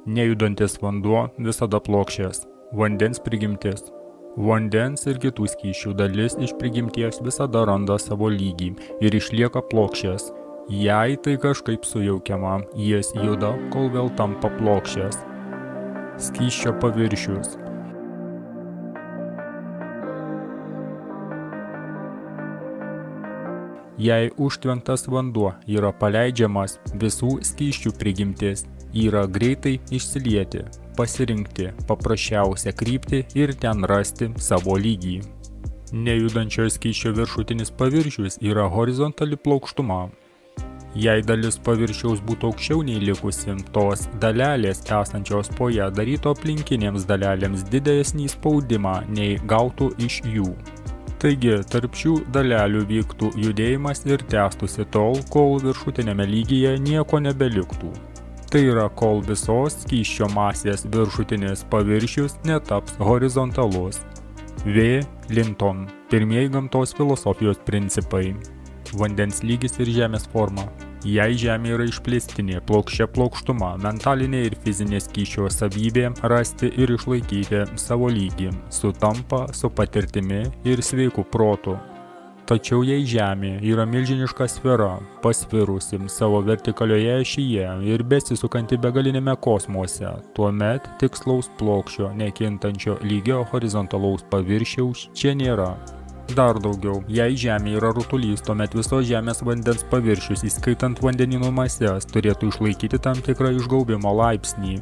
Nejudantis vanduo visada plokščias. Vandens prigimtis. Vandens ir kitų skysčių dalis iš prigimties visada randa savo lygį ir išlieka plokščias. Jei tai kažkaip sujaukiama, jis juda, kol vėl tampa plokščias. Skysčio paviršius. Jei užtvenktas vanduo yra paleidžiamas, visų skysčių prigimtis yra greitai išsilieti, pasirinkti paprasčiausią kryptį ir ten rasti savo lygį. Nejudančio skysčio viršutinis paviršius yra horizontali plokštuma. Jei dalis paviršiaus būtų aukščiau nei likusi, tos dalelės esančios po ją darytų aplinkinėms dalelėms didesnį spaudimą nei gautų iš jų. Taigi, tarp šių dalelių vyktų judėjimas ir tęstųsi tol, kol viršutinėme lygyje nieko nebeliktų. Tai yra, kol visos skysčio masės viršutinis paviršius netaps horizontalus. V. Linton. Pirmieji gamtos filosofijos principai. Vandens lygis ir žemės forma. Jei žemė yra išplėstinė, plokščia plokštuma, mentalinė ir fizinė skysčio savybė rasti ir išlaikyti savo lygį, sutampa su patirtimi ir sveiku protu. Tačiau jei žemė yra milžiniška sfera, pasvirusi savo vertikalioje ašyje ir besisukanti begalinėme kosmose, tuomet tikslaus plokščio, nekintančio lygio horizontalaus paviršiaus čia nėra. Dar daugiau, jei žemė yra rutulys, tuomet visos žemės vandens paviršius, įskaitant vandenynų mases, turėtų išlaikyti tam tikrą išgaubimo laipsnį.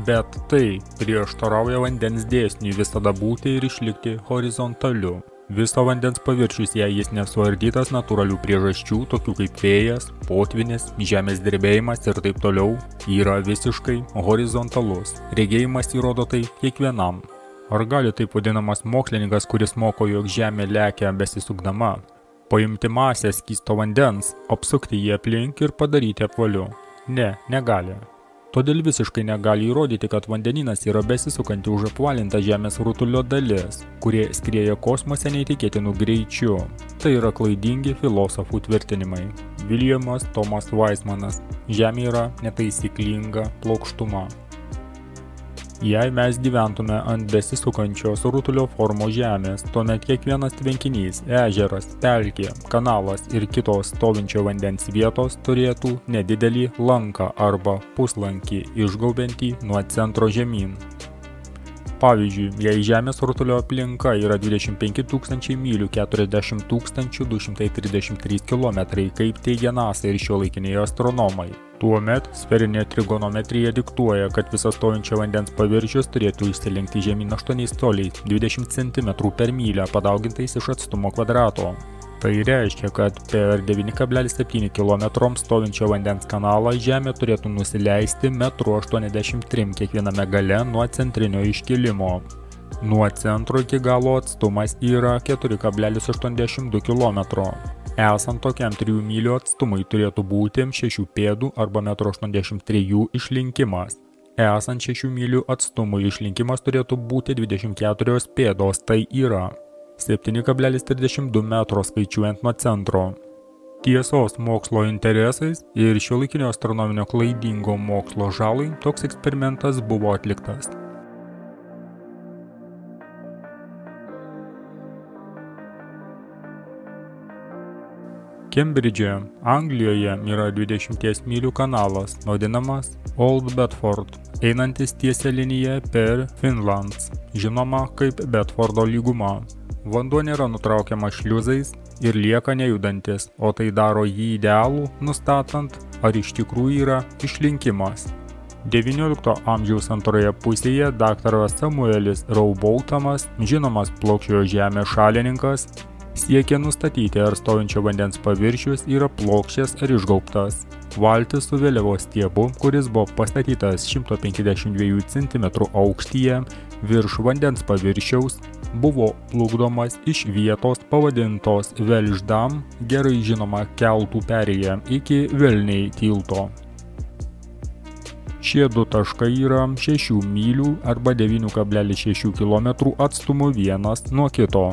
Bet tai prieštarauja vandens dėsniui visada būti ir išlikti horizontaliu. Viso vandens paviršius, jei jis nesuardytas natūralių priežasčių, tokių kaip vėjas, potvynis, žemės drebėjimas ir taip toliau, yra visiškai horizontalus. Regėjimas įrodo tai kiekvienam. Ar gali taip vadinamas mokslininkas, kuris moko, jog žemė lekia besisukdama, paimti masę skysto vandens, apsukti jį aplink ir padaryti apvaliu? Ne, negali. Todėl visiškai negali įrodyti, kad vandenynas yra besisukanti už apvalinta žemės rutulio dalis, kurie skrieja kosmose neįtikėtinu greičiu. Tai yra klaidingi filosofų tvirtinimai. Williamas Thomas Weismanas. Žemė yra netaisyklinga plokštuma. Jei mes gyventume ant besisukančios rutulio formos žemės, tuomet kiekvienas tvenkinys, ežeras, pelkė, kanalas ir kitos stovinčio vandens vietos turėtų nedidelį lanką arba puslankį išgaubiantį nuo centro žemyn. Pavyzdžiui, jei žemės rutulio aplinka yra 25 000 mylių 40 233 km, kaip teigia NASA ir šiuolaikiniai astronomai, tuomet sferinė trigonometrija diktuoja, kad visas stovinčio vandens paviršius turėtų išsilenkti žemyn 8 coliais 20 cm per mylę padaugintais iš atstumo kvadrato. Tai reiškia, kad per 9,7 km stovinčio vandens kanalą žemė turėtų nusileisti 1,83 m kiekviename gale nuo centrinio iškilimo. Nuo centro iki galo atstumas yra 4,82 km. Esant tokiam 3 mylių atstumui turėtų būti 6 pėdų arba 1,83 m išlinkimas. Esant 6 mylių atstumui išlinkimas turėtų būti 24 pėdos, tai yra 7,32 metro skaičiuojant nuo centro. Tiesos mokslo interesais ir šiuolaikinio astronominio klaidingo mokslo žalai toks eksperimentas buvo atliktas. Kembridže, Anglijoje yra 20 mylių kanalas, vadinamas Old Bedford, einantis tiesia linija per Finlands, žinoma kaip Bedfordo lyguma. Vanduo nėra nutraukiamas šliuzais ir lieka nejudantis, o tai daro jį idealų, nustatant, ar iš tikrųjų yra išlinkimas. XIX amžiaus antroje pusėje daktaras Samuelis Rowbotham, žinomas plokščiojo žemės šalininkas, siekė nustatyti, ar stovinčio vandens paviršius yra plokščias ar išgaubtas. Valtis su vėliavos stiebu, kuris buvo pastatytas 152 cm aukštyje virš vandens paviršiaus, buvo plukdomas iš vietos pavadintos Velždam, gerai žinoma keltų perėja, iki Velniai tilto. Šie du taškai yra 6 mylių arba 9,6 km atstumu vienas nuo kito.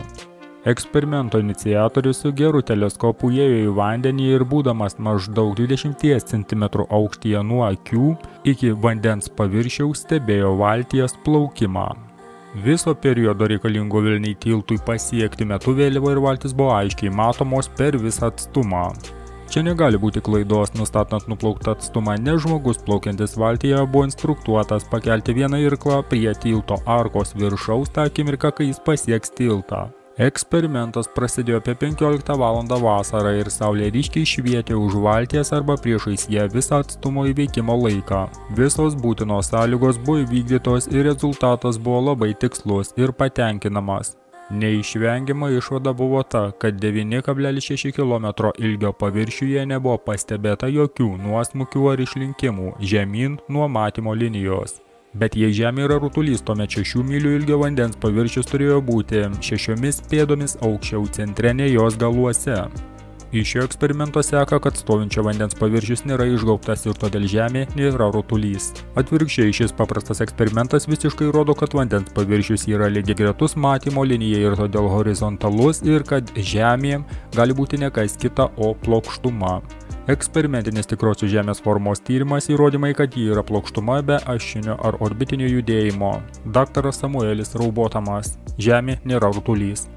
Eksperimento iniciatorius su geru teleskopu ėjo į vandenį ir būdamas maždaug 20 cm aukštyje nuo akių iki vandens paviršiaus stebėjo valties plaukimą. Viso periodo reikalingo Vilniai tiltui pasiekti metu vėliava ir valtis buvo aiškiai matomos per visą atstumą. Čia negali būti klaidos, nustatant nuplauktą atstumą, nes žmogus plaukiantis valtyje buvo instruktuotas pakelti vieną irklą prie tilto arkos viršaus tą akimirką, kai jis pasieks tiltą. Eksperimentas prasidėjo apie 15 val. Vasarą ir saulė ryškiai švietė už valties arba priešais ją visą atstumo įveikimo laiką. Visos būtinos sąlygos buvo įvykdytos ir rezultatas buvo labai tikslus ir patenkinamas. Neišvengiama išvada buvo ta, kad 9,6 km ilgio paviršiuje nebuvo pastebėta jokių nuosmukių ar išlinkimų žemyn nuo matymo linijos. Bet jei Žemė yra rutulys, tuomet 6 mylių ilgio vandens paviršius turėjo būti 6 pėdomis aukščiau centre nei jos galuose. Iš šio eksperimento seka, kad stovinčio vandens paviršius nėra išgaubtas ir todėl Žemė nėra rutulys. Atvirkščiai, šis paprastas eksperimentas visiškai rodo, kad vandens paviršius yra lygiagretus matymo linijai ir todėl horizontalus ir kad Žemė gali būti ne kas kita, o plokštuma. Eksperimentinis tikrosios Žemės formos tyrimas įrodymai, kad ji yra plokštuma be ašinio ar orbitinio judėjimo. Daktaras Samuelis Raubotamas. Žemė nėra rutulys.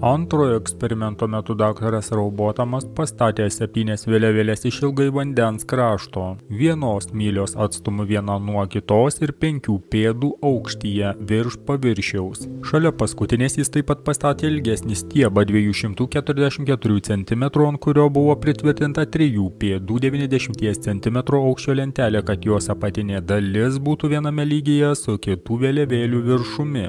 Antrojo eksperimento metu daktaras Raubotamas pastatė 7 vėliavėlės iš ilgai vandens krašto, 1 mylios atstumu viena nuo kitos ir 5 pėdų aukštyje virš paviršiaus. Šalia paskutinės jis taip pat pastatė ilgesnį stiebą 244 cm, ant kurio buvo pritvirtinta 3 pėdų 90 cm aukščio lentelė, kad jos apatinė dalis būtų viename lygyje su kitų vėliavėlių viršumi.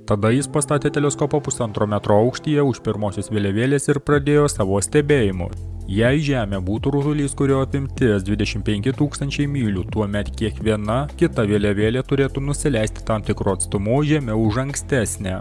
Tada jis pastatė teleskopą 1,5 metro aukštyje už pirmosios vėliavėlės ir pradėjo savo stebėjimus. Jei Žemė būtų rutulys, kurio apimtis 25 000 mylių, tuomet kiekviena kita vėliavėlė turėtų nusileisti tam tikru atstumu žemiau už ankstesnę.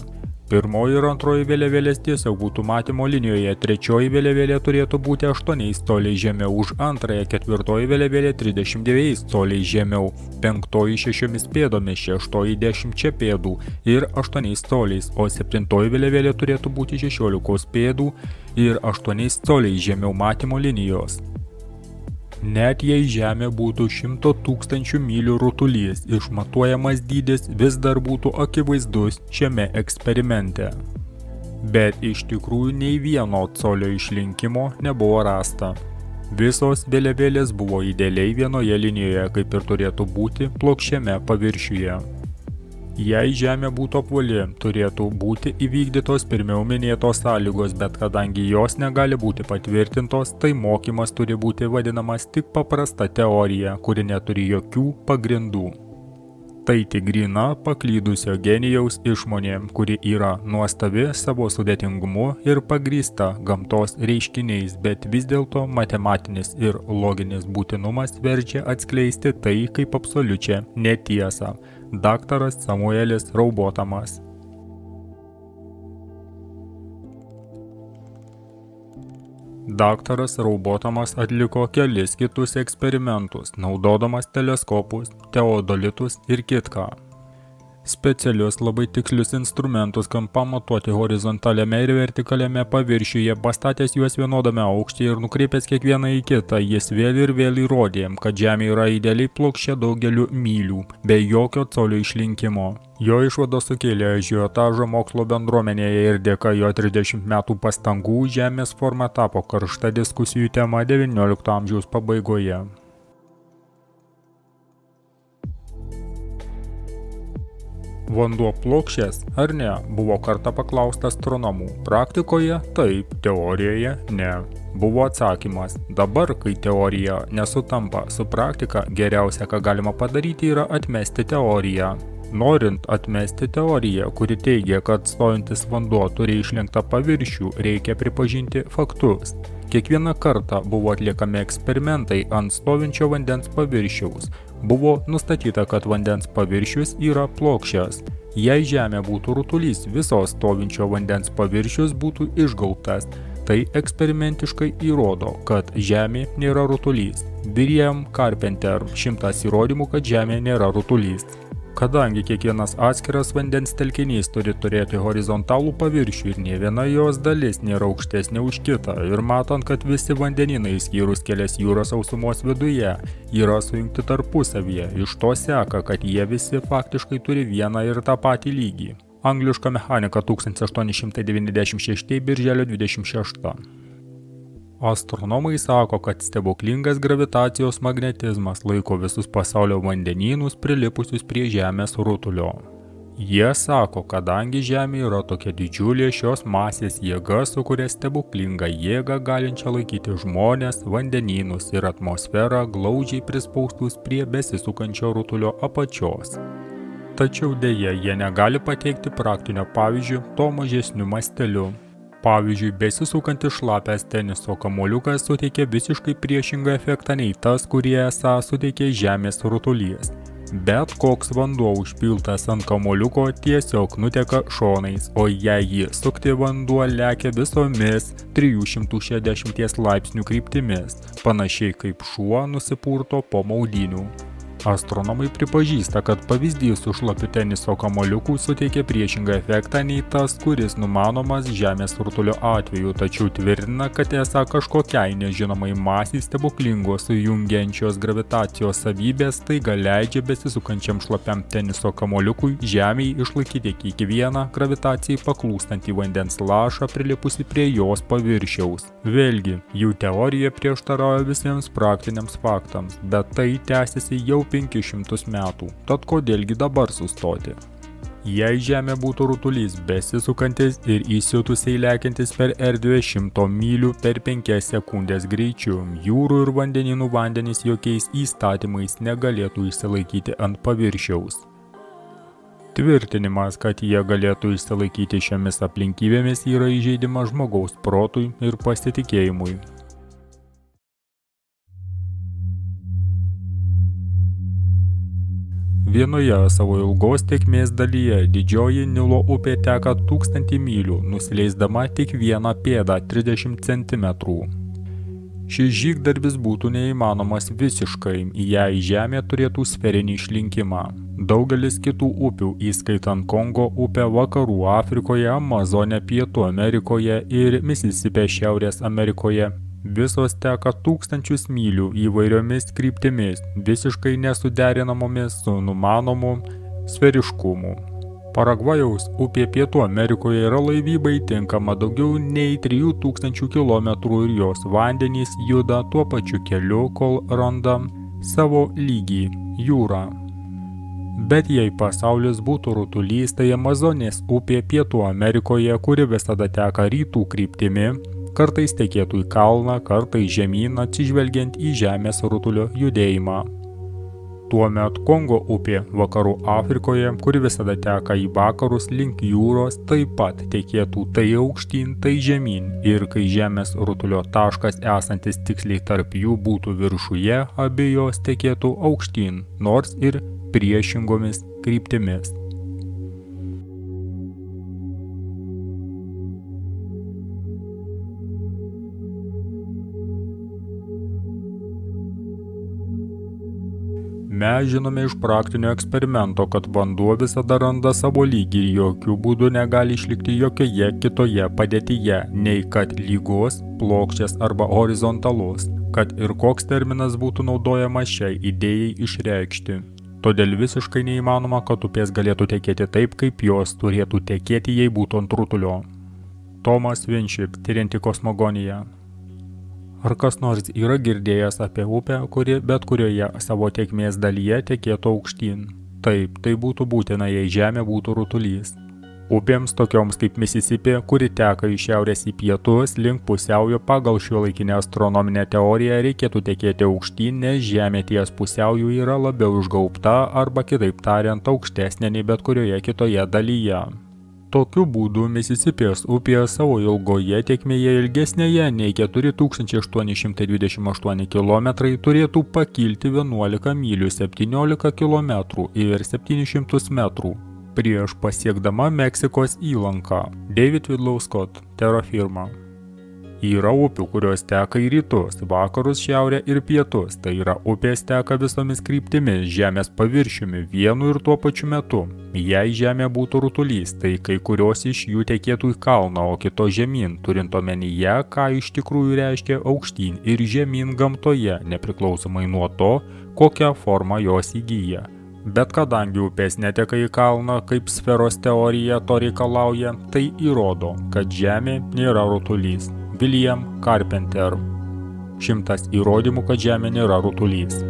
Pirmoji ir antroji vėliavėlės tiesiog būtų matymo linijoje, trečioji vėliavėlė turėtų būti 8 coliais žemiau už antrąją, ketvirtoji vėliavėlė 39 coliais žemiau, penktoji 6 pėdomis, šeštoji 10 pėdų ir 8 coliais, o septintoji vėliavėlė turėtų būti 16 pėdų ir 8 coliais žemiau matymo linijos. Net jei Žemė būtų 100 000 mylių rutulys, išmatuojamas dydis vis dar būtų akivaizdus šiame eksperimente. Bet iš tikrųjų nei vieno colio išlinkimo nebuvo rasta. Visos vėliavėlės buvo idealiai vienoje linijoje, kaip ir turėtų būti plokščiame paviršiuje. Jei Žemė būtų apvali, turėtų būti įvykdytos pirmiau minėtos sąlygos, bet kadangi jos negali būti patvirtintos, tai mokymas turi būti vadinamas tik paprasta teorija, kuri neturi jokių pagrindų. Tai tik gryna paklydusio genijaus išmonė, kuri yra nuostabi savo sudėtingumu ir pagrįsta gamtos reiškiniais, bet vis dėlto matematinis ir loginis būtinumas verčia atskleisti tai kaip absoliučią netiesą. Daktaras Samuelis Raubotamas. Daktaras Raubotamas atliko kelis kitus eksperimentus, naudodamas teleskopus, teodolitus ir kitką. Specialius labai tikslius instrumentus, kam pamatuoti horizontaliame ir vertikaliame paviršiuje, pastatęs juos vienodame aukštyje ir nukreipęs kiekvieną į kitą, jis vėl ir vėl įrodė, kad Žemė yra idealiai plokščia daugeliu mylių, be jokio colio išlinkimo. Jo išvados sukėlė ažiotažą mokslo bendruomenėje ir dėka jo 30 metų pastangų Žemės forma tapo karšta diskusijų tema XIX amžiaus pabaigoje. Vanduo plokščias ar ne, buvo kartą paklausta astronomų. Praktikoje taip, teorijoje ne. Buvo atsakymas. Dabar, kai teorija nesutampa su praktika, geriausia, ką galima padaryti, yra atmesti teoriją. Norint atmesti teoriją, kuri teigia, kad stojantis vanduo turi išlenktą paviršių, reikia pripažinti faktus. Kiekvieną kartą buvo atliekami eksperimentai ant stovinčio vandens paviršiaus. Buvo nustatyta, kad vandens paviršius yra plokščias. Jei Žemė būtų rutulys, visos stovinčio vandens paviršius būtų išgaubtas. Tai eksperimentiškai įrodo, kad Žemė nėra rutulys. William Carpenter, 100 įrodymų, kad Žemė nėra rutulys. Kadangi kiekvienas atskiras vandens telkinys turi turėti horizontalų paviršių ir nė viena jos dalis nėra aukštesnė už kitą, ir matant, kad visi vandenynai išskyrus kelias jūros sausumos viduje yra sujungti tarpusavyje, iš to seka, kad jie visi faktiškai turi vieną ir tą patį lygį. Angliška mechanika 1896 birželio 26. Astronomai sako, kad stebuklingas gravitacijos magnetizmas laiko visus pasaulio vandenynus prilipusius prie Žemės rutulio. Jie sako, kadangi Žemė yra tokia didžiulė, šios masės jėga sukuria stebuklingą jėgą galinčią laikyti žmones, vandenynus ir atmosferą glaudžiai prispaustus prie besisukančio rutulio apačios. Tačiau dėja jie negali pateikti praktinio pavyzdžio to mažesniu masteliu. Pavyzdžiui, besisukantis šlapęs teniso kamuoliukas suteikia visiškai priešingą efektą nei tas, kurie esą suteikia Žemės rutulys. Bet koks vanduo užpiltas ant kamuoliuko tiesiog nuteka šonais, o jei jį sukti, vanduo lekia visomis 360 laipsnių kryptimis, panašiai kaip šuo nusipurto po maudynių. Astronomai pripažįsta, kad pavyzdys su šlapiu teniso kamuoliuku suteikia priešingą efektą nei tas, kuris numanomas Žemės rutulio atveju, tačiau tvirtina, kad esą kažkokiai nežinomai masiai stebuklingos sujungiančios gravitacijos savybės taiga leidžia besisukančiam šlapiam teniso kamuoliukui Žemėj išlaikyti kiekvieną gravitacijai paklūstantį vandens lašą prilipusi prie jos paviršiaus. Vėlgi, jų teorija prieštarauja visiems praktiniams faktams, bet tai tęsiasi jau 500 metų, tad kodėlgi dabar sustoti? Jei Žemė būtų rutulys besisukantis ir įsiutusiai lekiantis per erdvę 100 mylių per 5 sekundės greičiu, jūrų ir vandenynų vandenys jokiais įstatymais negalėtų išsilaikyti ant paviršiaus. Tvirtinimas, kad jie galėtų išsilaikyti šiomis aplinkybėmis, yra įžeidimas žmogaus protui ir pasitikėjimui. Vienoje savo ilgos tėkmės dalyje didžioji Nilo upė teka 1000 mylių, nusileisdama tik vieną pėdą 30 cm. Šis žygdarbis būtų neįmanomas visiškai, jei Žemė turėtų sferinį išlinkimą. Daugelis kitų upių, įskaitant Kongo upę Vakarų Afrikoje, Amazonę Pietų Amerikoje ir Misisipę Šiaurės Amerikoje, visos teka 1000 mylių įvairiomis kryptimis, visiškai nesuderinamomis su numanomu sferiškumu. Paragvajaus upė Pietų Amerikoje yra laivybai tinkama daugiau nei 3000 km ir jos vandenys juda tuo pačiu keliu, kol randa savo lygį – jūrą. Bet jei pasaulis būtų rutulys, tai Amazonės upė Pietų Amerikoje, kuri visada teka rytų kryptimi, kartais tekėtų į kalną, kartais žemyn atsižvelgiant į Žemės rutulio judėjimą. Tuomet Kongo upė Vakarų Afrikoje, kuri visada teka į vakarus link jūros, taip pat tekėtų tai aukštyn, tai žemyn, ir kai Žemės rutulio taškas esantis tiksliai tarp jų būtų viršuje, abi jos tekėtų aukštyn, nors ir priešingomis kryptimis. Mes žinome iš praktinio eksperimento, kad vanduo visada randa savo lygį ir jokių būdų negali išlikti jokioje kitoje padėtyje, nei kad lygus, plokščias arba horizontalus, kad ir koks terminas būtų naudojamas šiai idėjai išreikšti. Todėl visiškai neįmanoma, kad upės galėtų tekėti taip, kaip jos turėtų tekėti, jei būtų ant rutulio. Tomas Winship, tirianti kosmogoniją. Ar kas nors yra girdėjęs apie upę, kuri bet kurioje savo tėkmės dalyje tekėtų aukštyn? Taip, tai būtų būtina, jei Žemė būtų rutulys. Upėms tokioms kaip Misisipė, kuri teka iš šiaurės į pietus, link pusiaujo pagal šiuolaikinę astronominę teoriją reikėtų tekėti aukštyn, nes Žemė ties pusiauju yra labiau išgaubta arba kitaip tariant aukštesnė nei bet kurioje kitoje dalyje. Tokiu būdu Misisipės upė savo ilgoje tėkmėje ilgesnėje nei 4828 km turėtų pakilti 11 mylių 17 km ir 700 metrų prieš pasiekdama Meksikos įlanką. David Whitlow Scott, Terra Firma. Yra upių, kurios teka į rytus, vakarus, šiaurę ir pietus, tai yra upės teka visomis kryptimis Žemės paviršiumi vienu ir tuo pačiu metu. Jei Žemė būtų rutulys, tai kai kurios iš jų tekėtų į kalną, o kito žemyn, turint omenyje, ką iš tikrųjų reiškia aukštyn ir žemyn gamtoje, nepriklausomai nuo to, kokią formą jos įgyja. Bet kadangi upės neteka į kalną, kaip sferos teorija to reikalauja, tai įrodo, kad Žemė nėra rutulys. William Carpenter. 100 įrodymų, kad Žemė nėra rutulys.